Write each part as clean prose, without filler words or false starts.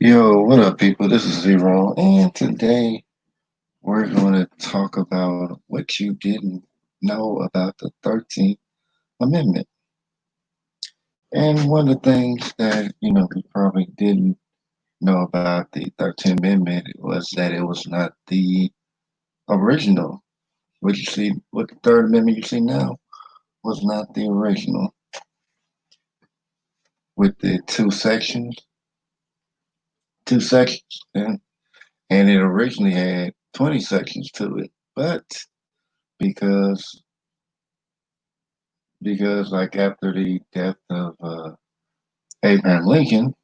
Yo, what up, people? This is Zero, and today we're going to talk about what you didn't know about the 13th Amendment. And one of the things that, you probably didn't know about the 13th Amendment was that it was not the original. What the Third Amendment you see now was not the original with the two sections, and it originally had 20 sections to it. But because like after the death of Abraham Lincoln,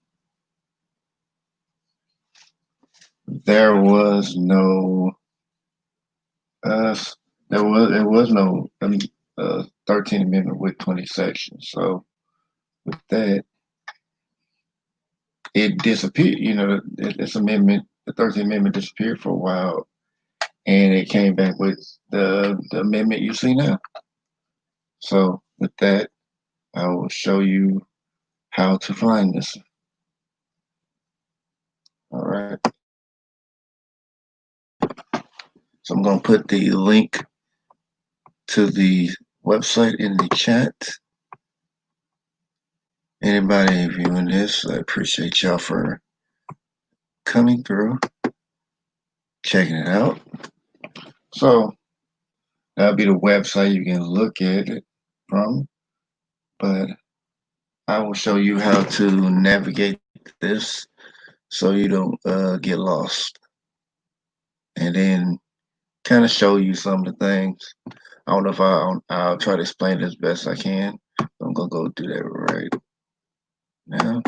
there was no uh, there was no 13th Amendment with 20 sections. So with that, it disappeared. This amendment, the 13th Amendment, disappeared for a while, and it came back with the amendment you see now. So with that, I will show you how to find this. All right. So I'm going to put the link to the website in the chat. Anybody viewing this, I appreciate y'all for coming through, checking it out. So that'll be the website you can look at it from, but I will show you how to navigate this so you don't get lost, and then kind of show you some of the things. I don't know if I'll try to explain it as best I can. I'm gonna go do that right now.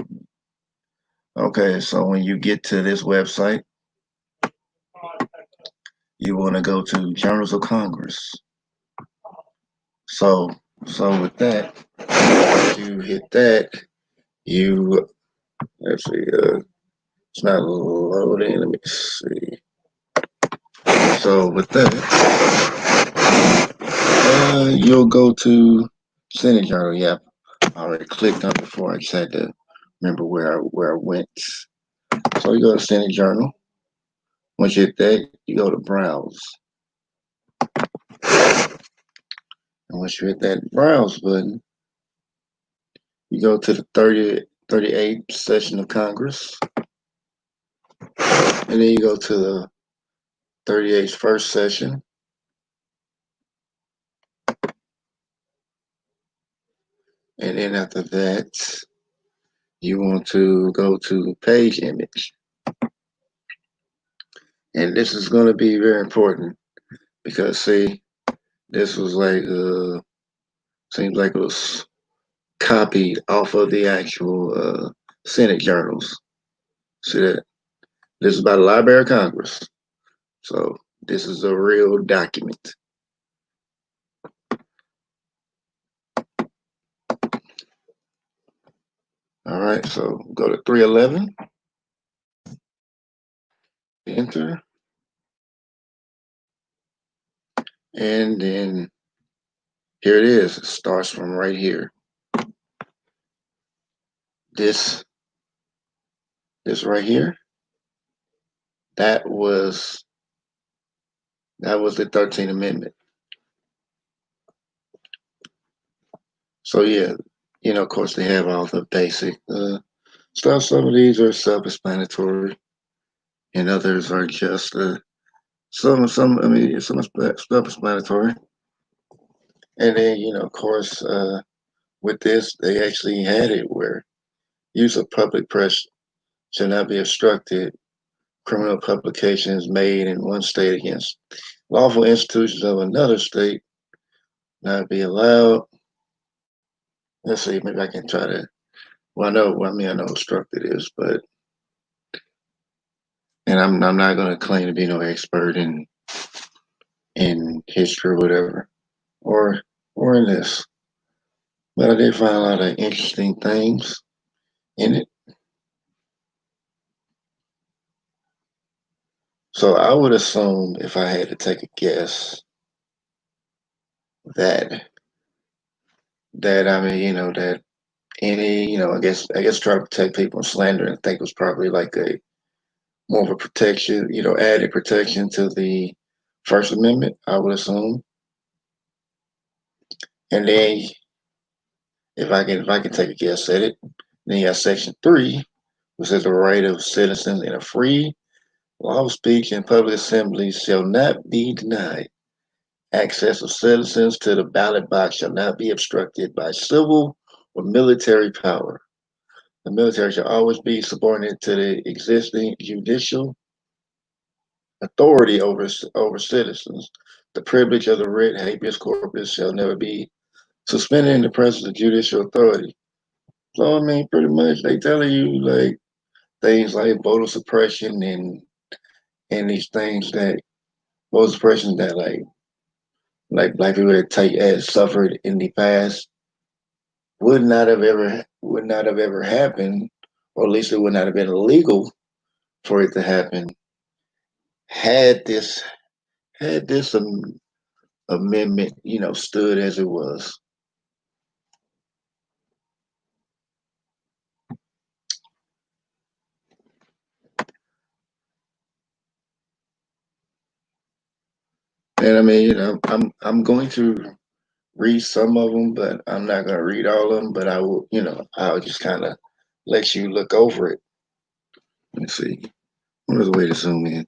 Okay, so when you get to this website, you want to go to Journals of Congress. So with that, you hit that. You let's see. It's not loading. Let me see. So with that, you'll go to Senate Journal. Yeah, I already clicked on it before. I just had to remember where I went. So you go to Senate Journal. Once you hit that, you go to Browse. And once you hit that Browse button, you go to the 38th session of Congress. And then you go to the 38th first session. And then after that, you want to go to page image. And this is going to be very important because, see, this was like, seems like it was copied off of the actual Senate journals. See that? This is by the Library of Congress. So this is a real document. All right, so go to 311, enter, and then here it is. It starts from right here. This right here, that was the 13th Amendment. So yeah, of course they have all the basic stuff. Some of these are self-explanatory, and others are just some self-explanatory. And then of course, with this, they actually had it where use of public press should not be obstructed. Criminal publications made in one state against lawful institutions of another state not be allowed. Let's see, maybe I can try to. Well, I know obstructed is, but and I'm not going to claim to be no expert in history or whatever, or in this, but I did find a lot of interesting things in it. So I would assume, if I had to take a guess, that that any, I guess try to protect people from slander. I think it was probably like a more of a protection, added protection to the First Amendment, I would assume. And then if I can take a guess at it, then you have Section 3, which says the right of citizens in a free, lawful speech and public assembly shall not be denied. Access of citizens to the ballot box shall not be obstructed by civil or military power. The military shall always be subordinate to the existing judicial authority over citizens. The privilege of the writ habeas corpus shall never be suspended in the presence of judicial authority. So I mean, pretty much they telling you like things like voter suppression and these things that voter suppression that like black people that take as suffered in the past would not have ever happened, or at least it would not have been illegal for it to happen had this amendment, stood as it was. And I mean, I'm going to read some of them, but I'm not going to read all of them. But I will, I'll just kind of let you look over it. Let's see. What is the way to zoom in?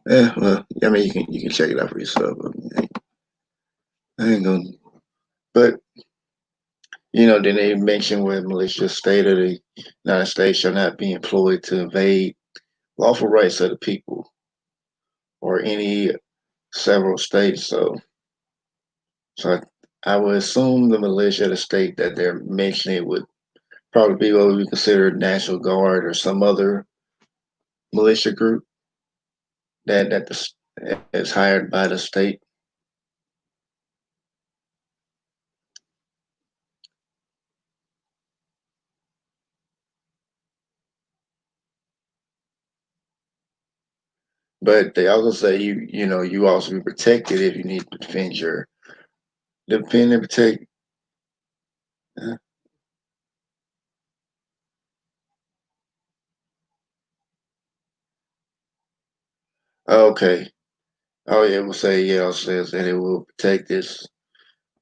Well, I mean, you can check it out for yourself. I ain't gonna. But then they mention where malicious state of the United States shall not be employed to invade lawful rights of the people or any several states. So I would assume the militia of the state that they're mentioning would probably be what we consider National Guard or some other militia group that is hired by the state. But they also say you also be protected if you need to defend and protect. uh, Okay. Oh yeah, it will say yeah. It says that it will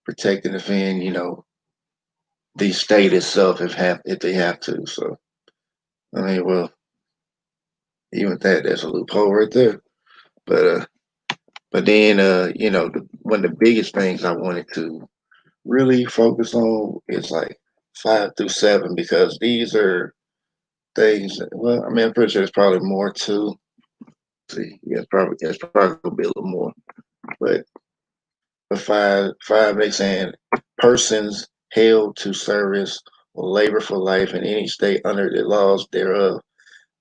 protect and defend. The state itself if they have to. So I mean, well, even that's a loophole right there. But but then one of the biggest things I wanted to really focus on is like 5 through 7 because these are things. Well, I mean, I'm pretty sure there's probably more too. See, yeah, it's probably gonna be a little more. But the five they saying persons held to service or labor for life in any state under the laws thereof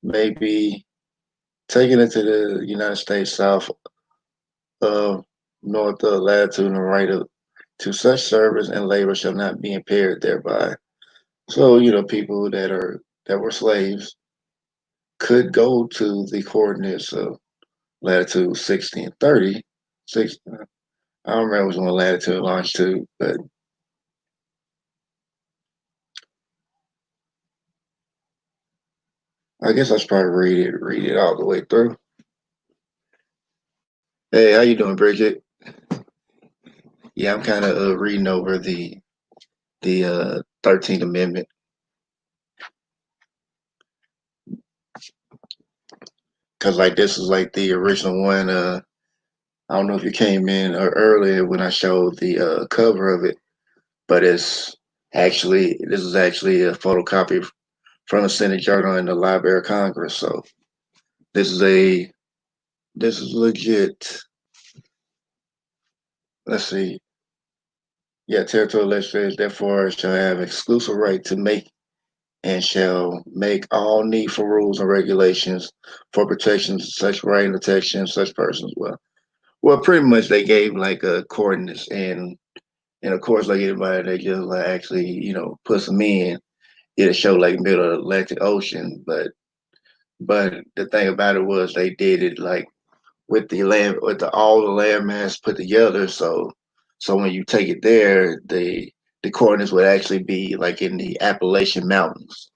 may be taken into the United States south of north of latitude and right of to such service and labor shall not be impaired thereby. So, people that were slaves could go to the coordinates of latitude 60 and 30. Six, I don't remember which one latitude and longitude, but I guess I should probably read it all the way through. Hey, how you doing, Bridget? Yeah, I'm kind of reading over the 13th Amendment because like this is like the original one. I don't know if you came in earlier when I showed the cover of it, but this is actually a photocopy from the Senate Journal in the Library of Congress. So this is a this is legit. Let's see. Yeah, territorial legislators therefore shall have exclusive right to make and shall make all needful rules and regulations for protection of such right and protection of such persons. Well, pretty much they gave like a coordinates and of course like anybody they just like actually put some in. It'll show like middle of the Atlantic Ocean, but the thing about it was they did it like with the land with all the land mass put together. So So when you take it there, the coordinates would actually be like in the Appalachian Mountains.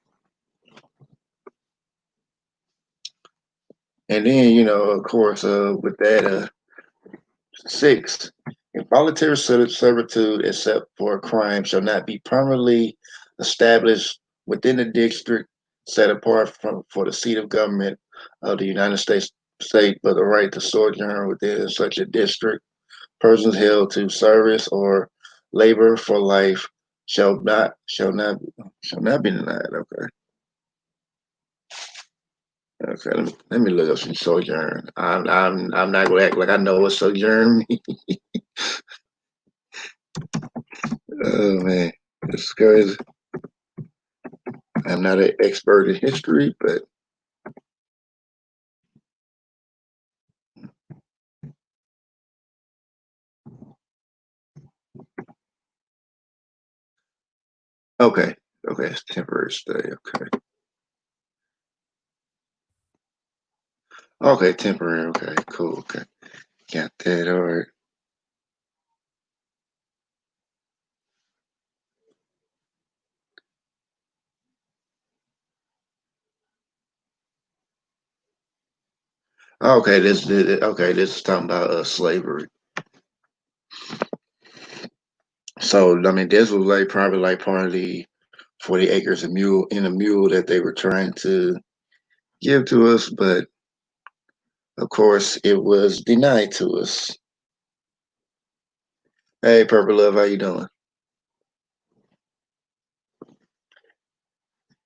And then, of course, with that, 6, involuntary servitude, except for a crime, shall not be permanently established within the district set apart from for the seat of government of the United States state, but the right to sojourn within such a district. Persons held to service or labor for life shall not be denied. Okay. Okay, let me look up some sojourn. I'm not gonna act like I know what sojourn means. Oh man, it's crazy. I'm not an expert in history, but okay, okay, it's temporary stay. Okay, okay, temporary. Okay, cool. Okay, got that. All right. Okay, this is talking about slavery. So I mean, this was like probably like part of the 40 acres of mule in a mule that they were trying to give to us, but of course it was denied to us. Hey, Purple Love, how you doing?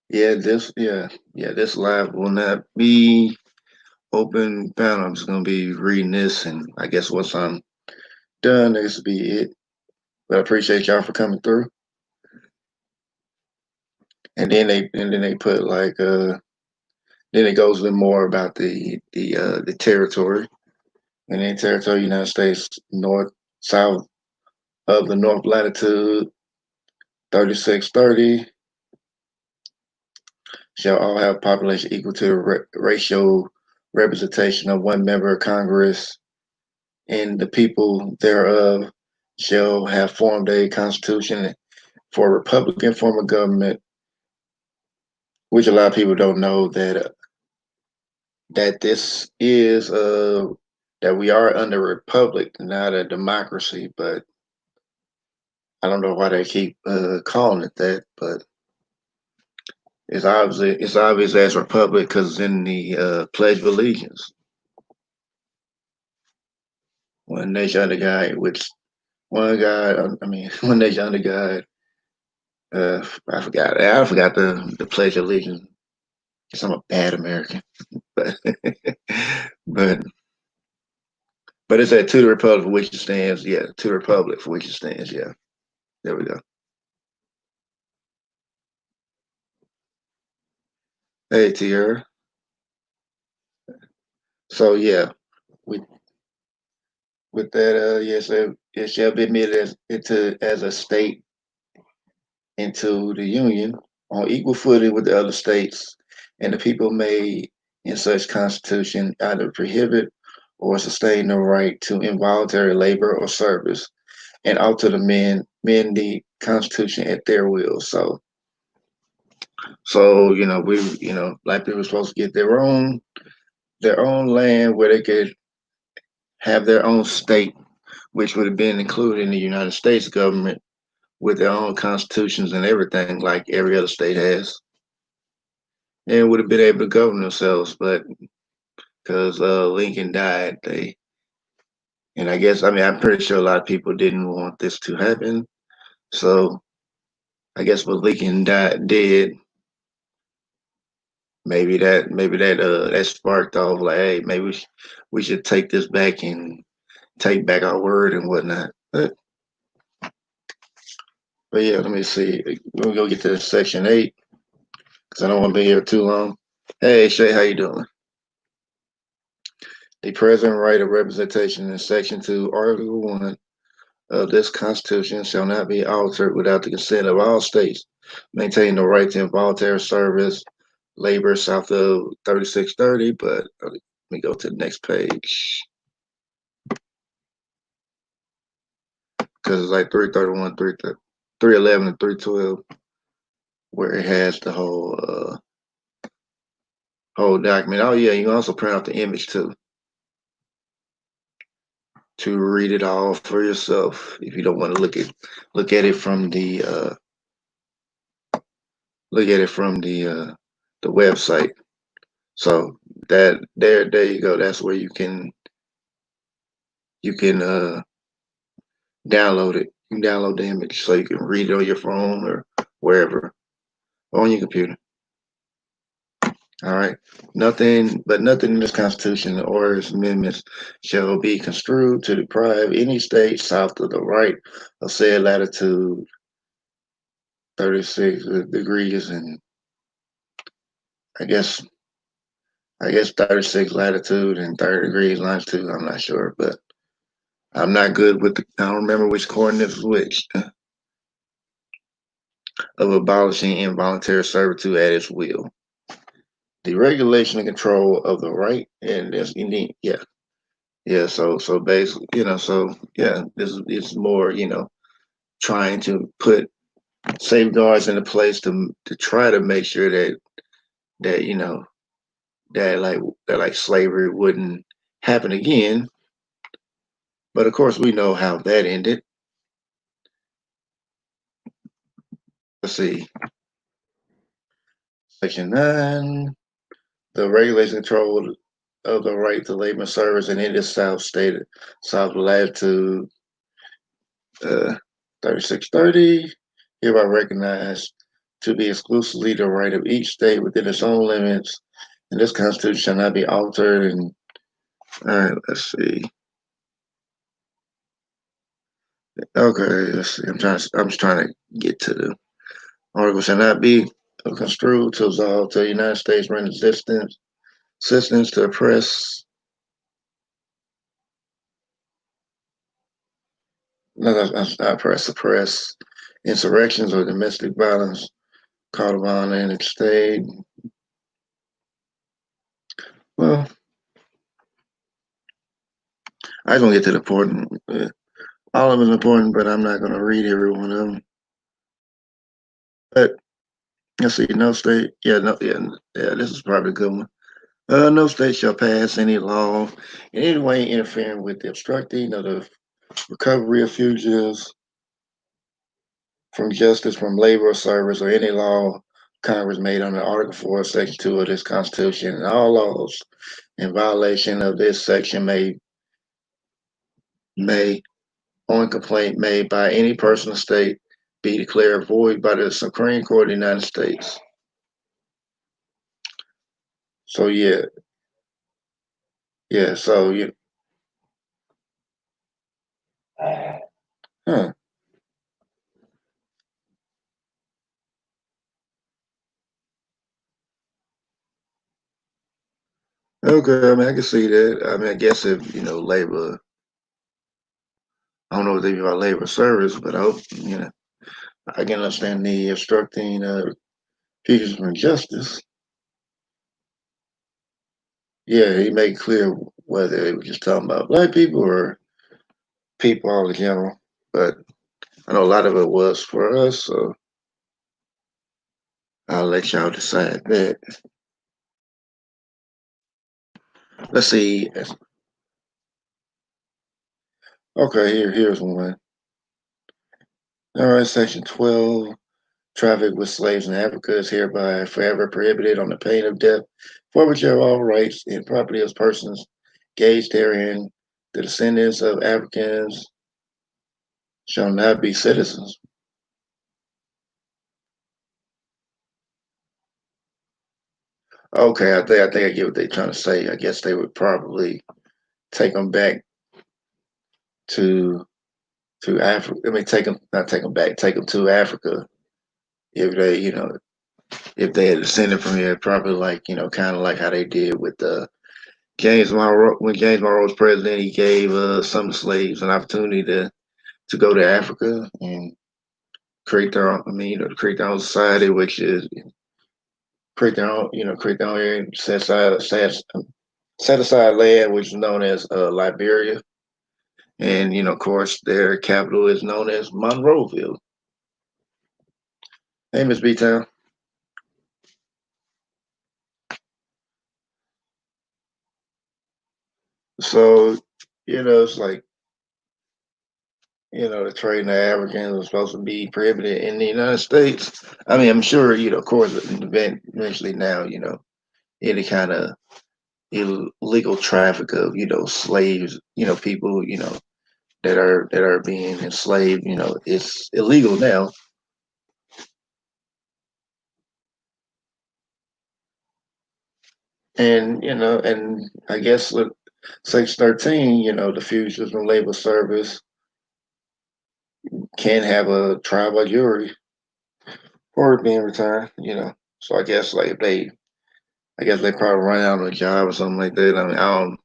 Yeah, this live will not be open panel. I'm just gonna be reading this, and I guess once I'm done, this will be it. But I appreciate y'all for coming through. And then they put like then it goes a little more about the territory, and then territory United States north south of the north latitude 3630 shall all have population equal to the racial representation of one member of Congress, and the people thereof shall have formed a constitution for a Republican form of government, which a lot of people don't know that this is that we are under a republic, not a democracy. But I don't know why they keep calling it that, but it's obvious as republic because it's in the Pledge of Allegiance. One nation under God, which one God, I mean, one nation under God. I forgot the Pledge of Allegiance. Because I'm a bad American, but but but it's a to the republic for which it stands. Yeah, to the republic for which it stands. Yeah, there we go. Hey, Tierra. So yeah, with with that, yes, it shall be admitted as a state into the union on equal footing with the other states, and the people may, in such constitution, either prohibit or sustain the right to involuntary labor or service, and alter the men the constitution at their will. So black people are supposed to get their own land where they could have their own state, which would have been included in the United States government with their own constitutions and everything, like every other state has, and would have been able to govern themselves. But because Lincoln died, and I mean, I'm pretty sure a lot of people didn't want this to happen. So I guess what Lincoln did, maybe that sparked off like, hey, maybe we should take this back and take back our word and whatnot. But yeah, let me see. We'll go get to section 8 because I don't want to be here too long. Hey Shay, how you doing? The present right of representation in section 2, article 1 of this constitution shall not be altered without the consent of all states, maintaining the right to involuntary service, labor south of 3630. But let me go to the next page. because it's like 331, 311, and 312, where it has the whole document. Oh yeah, you can also print out the image too to read it all for yourself if you don't want to look at it from the website. So there you go. That's where you can download it. You can download the image so you can read it on your phone or wherever on your computer. All right. Nothing in this Constitution or its amendments shall be construed to deprive any state south of the right of said latitude 36 degrees and I guess 36 latitude and 30 degrees longitude. I'm not sure, but I'm not good with I don't remember which coordinates was which of abolishing involuntary servitude at its will. The regulation and control of the right and this indeed, yeah. Yeah, so basically, so yeah, this is more, trying to put safeguards into place to try to make sure that that slavery wouldn't happen again. But of course, we know how that ended. Let's see, Section 9, the regulation control of the right to labor and service in any South latitude 3630, hereby recognized to be exclusively the right of each state within its own limits, and this constitution shall not be altered. And all right, let's see. Okay, let's see. I'm just trying to get to the article. Shall not be construed to absolve to the United States render assistance to oppress. No, that's not oppress, suppress insurrections or domestic violence called upon in the state. Well, I just want to get to the important. All of them is important, but I'm not going to read every one of them. But let's see, no state. Yeah, no, yeah. This is probably a good one. No state shall pass any law in any way interfering with the obstructing of the recovery of fugitives from justice, from labor or service, or any law Congress made under Article 4, Section 2 of this Constitution, and all laws in violation of this section may on complaint made by any person or state be declared void by the Supreme Court of the United States. So yeah. So huh. Okay, I mean, I can see that. I mean, I guess if labor, I don't know what they mean by labor service, but I hope I can understand the obstructing fugitives from justice. Yeah, he made clear whether they were just talking about black people or people all in general. But I know a lot of it was for us, so I'll let y'all decide that. Let's see. Okay, here's one. All right, Section 12. Traffic with slaves in Africa is hereby forever prohibited on the pain of death, forfeiture of all rights and property of persons engaged therein. The descendants of Africans shall not be citizens. Okay, I think I get what they're trying to say. I guess they would probably take them back to Africa. I mean, not take them back, take them to Africa if they had descended from here. Probably like kind of like how they did with the James Monroe. When James Monroe was president, he gave some slaves an opportunity to go to Africa and create their own. I mean, to create their own society, which is create their own area, set aside land, which is known as Liberia. And of course, their capital is known as Monroeville. Hey, Miss B Town. So it's like the trading of Africans was supposed to be prohibited in the United States. I mean, I'm sure of course, eventually now any kind of illegal traffic of slaves, people that are being enslaved, it's illegal now. And and I guess with Section 13, the Fugitive and Labor Service can have a trial by jury for it being returned. So I guess like I guess they probably run out on a job or something like that. I mean, I don't.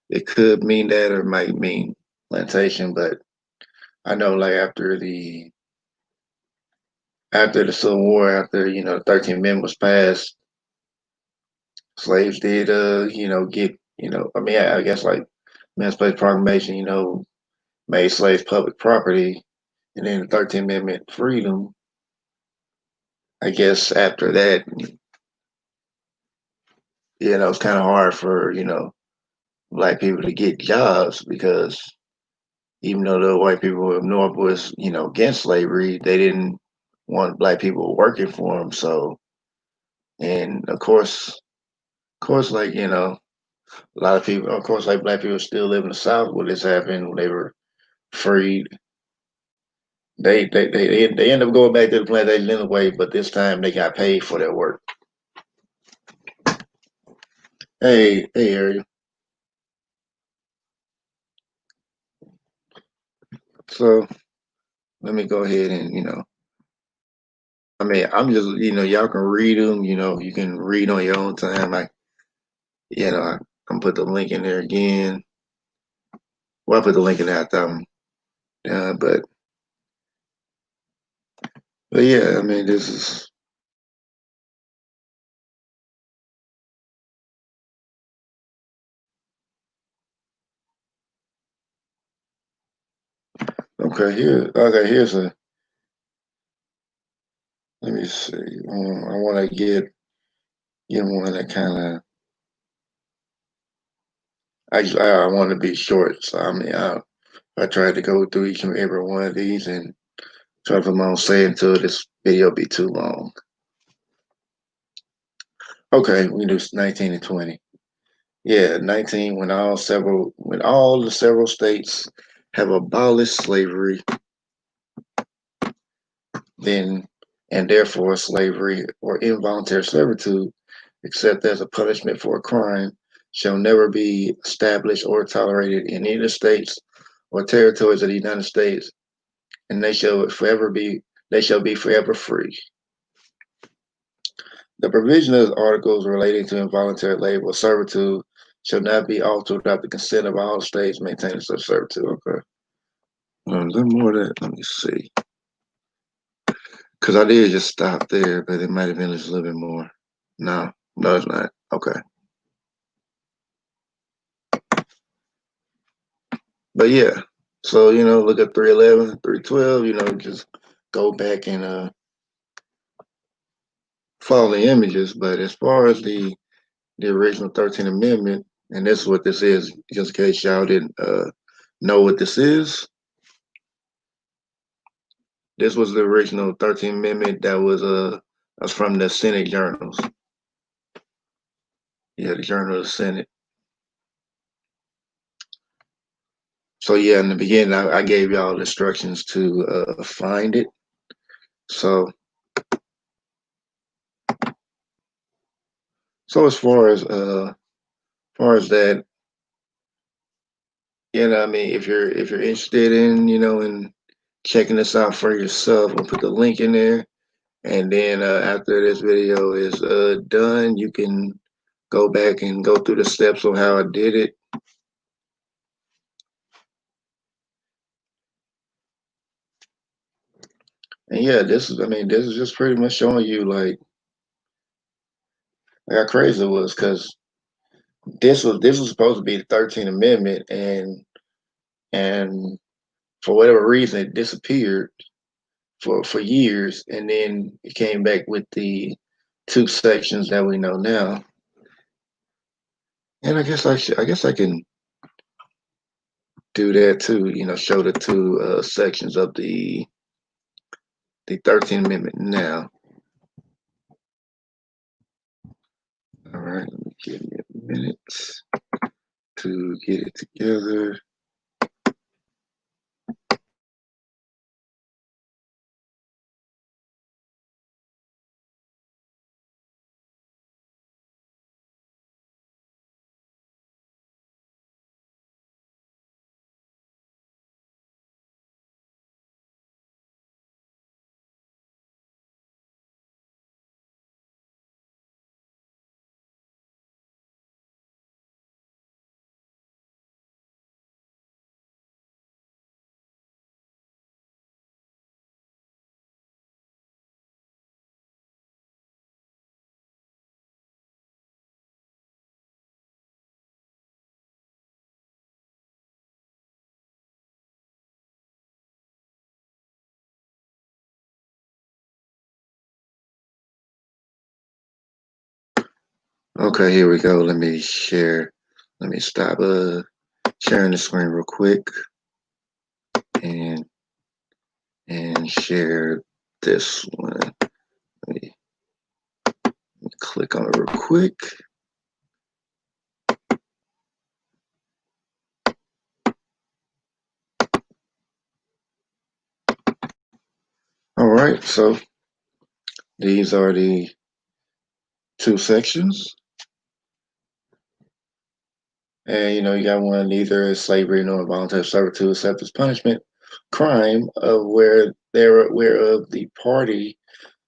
It could mean that, or it might mean plantation, but I know like after the Civil War, after the 13th Amendment was passed, slaves did get I mean I guess like Emancipation Proclamation made slaves public property, and then the 13th Amendment freedom. I guess after that, it's kind of hard for black people to get jobs because even though the white people of North was against slavery, they didn't want black people working for them. So, and of course, like a lot of people, of course, like black people still live in the South when this happened when they were freed. They end up going back to the plantation anyway, but this time they got paid for their work. Hey, Ariel. So let me go ahead and I mean, I'm just y'all can read them. You can read on your own time. I can put the link in there again. Well, I put the link in there after but yeah, I mean, this is okay. Here's a. Let me see. I want to get one that kind of. I want to be short, so I mean, I tried to go through each and every one of these and try to put my own say until this video be too long. Okay, we do 19 and 20. Yeah, 19 when all the several states have abolished slavery, then and therefore slavery or involuntary servitude, except as a punishment for a crime, shall never be established or tolerated in any of the states or territories of the United States, and they shall be forever free. The provision of articles relating to involuntary labor or servitude shall not be altered without the consent of all states maintaining such servitude. Okay. A little more of that. Let me see. Because I did just stop there, but it might have been just a little bit more. No, no, it's not. Okay. But yeah. So, look at 311, 312, just go back and follow the images. But as far as the original 13th Amendment, and this is what this is, just in case y'all didn't know what this is. This was the original 13th Amendment that was from the Senate journals. Yeah, the Journal of the Senate. So yeah, in the beginning, I gave y'all instructions to find it. So as far as that, I mean, if you're interested in in checking this out for yourself, I'll put the link in there. And then after this video is done, you can go back and go through the steps of how I did it. And yeah, this is just pretty much showing you like how crazy it was, because this was supposed to be the 13th Amendment, and and for whatever reason it disappeared for years, and then it came back with the two sections that we know now. And I guess I can do that too. You know, show the two sections of the 13th Amendment now. All right, let me give me a minute to get it together. Okay, here we go. Let me share. Let me stop sharing the screen real quick and share this one. Let me click on it real quick. All right, so these are the two sections. And you know, you got one, neither is slavery nor involuntary servitude except as punishment, crime of whereof the party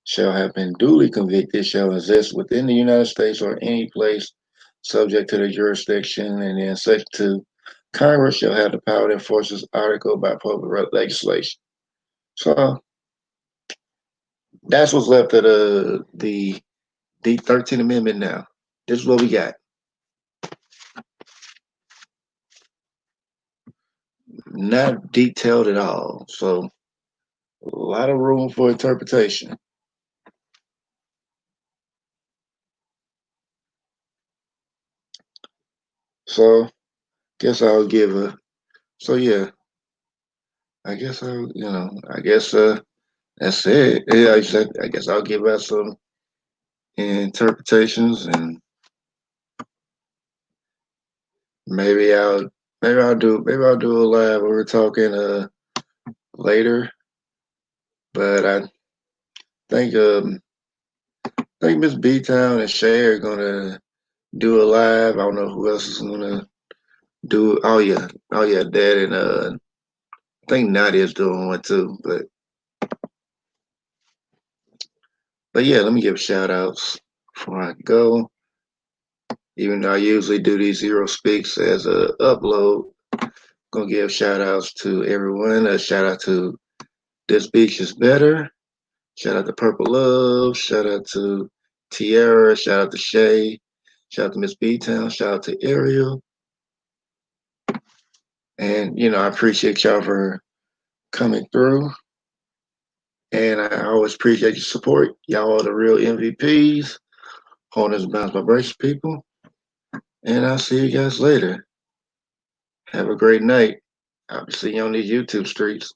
shall have been duly convicted shall exist within the United States or any place subject to the jurisdiction, and then section 2, Congress shall have the power to enforce this article by public legislation. So that's what's left of the 13th Amendment now. This is what we got. Not detailed at all. So a lot of room for interpretation. So guess I'll give a so yeah, I guess that's it. Yeah, I guess I'll give out some interpretations, and maybe I'll maybe I'll do a live where we're talking later. But think I think Miss B Town and Shay are gonna do a live. I don't know who else is gonna do. Oh yeah, Dad and I think Nadia's doing one too. But yeah, let me give shout outs before I go. Even though I usually do these zero speaks as a upload, I'm gonna give shout outs to everyone. A shout out to This Beach is Better. Shout out to Purple Love. Shout out to Tiara. Shout out to Shay. Shout out to Miss B Town. Shout out to Ariel. And you know, I appreciate y'all for coming through. And I always appreciate your support. Y'all are the real MVPs. Honest Bounce Vibration people. And I'll see you guys later. Have a great night. I'll see you on these YouTube streets.